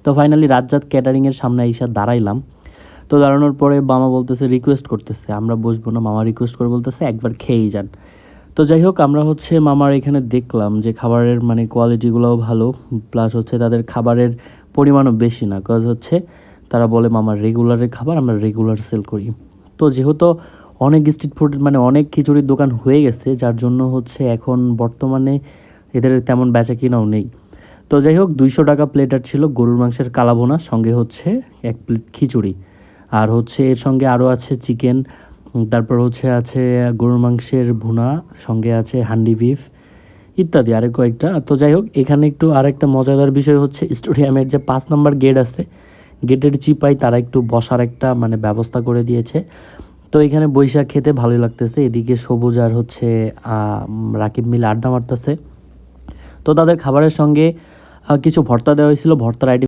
তো ফাইনালি রাজ্জাক ক্যাটারিংয়ের সামনে এসে দাঁড়াইলাম। তো দাঁড়ানোর পরে মামা বলতেছে, রিকোয়েস্ট করতেছে, আমরা বসবো না, মামা রিকোয়েস্ট করে বলতেছে একবার খেয়েই যান। তো যাই হোক, আমরা হচ্ছে মামার এখানে দেখলাম যে খাবারের মানে কোয়ালিটিগুলোও ভালো, প্লাস হচ্ছে তাদের খাবারের পরিমাণও বেশি না, কজ হচ্ছে তারা বলে মামার রেগুলারের খাবার আমরা রেগুলার সেল করি। তো যেহেতু অনেক স্ট্রিট ফুড মানে অনেক খিচুড়ির দোকান হয়ে গেছে, যার জন্য হচ্ছে এখন বর্তমানে এদের তেমন বেচা কিনাও নেই। তো যাই হোক, 200 টাকা প্লেটার ছিল গরুর মাংসের কালাবোনা, সঙ্গে হচ্ছে 1 প্লেট খিচুড়ি, আর হচ্ছে এর সঙ্গে আরও আছে চিকেন, তারপর হচ্ছে আছে গরুর মাংসের ভুনা, সঙ্গে আছে হান্ডি বিফ ইত্যাদি আরেক কয়েকটা। তো যাই হোক, এখানে একটু আরেকটা মজাদার বিষয় হচ্ছে স্টেডিয়ামের যে 5 নম্বর গেট আছে, গেটের চিপাই তারা একটু বসার একটা মানে ব্যবস্থা করে দিয়েছে। তো এখানে বৈশাখ খেতে ভালোই লাগতেছে, এদিকে সবুজ আর হচ্ছে রাকিব মিলে আড্ডা মারতেছে। তো তাদের খাবারের সঙ্গে কিছু ভর্তা দেওয়া হয়েছিল, ভর্তার আইটেম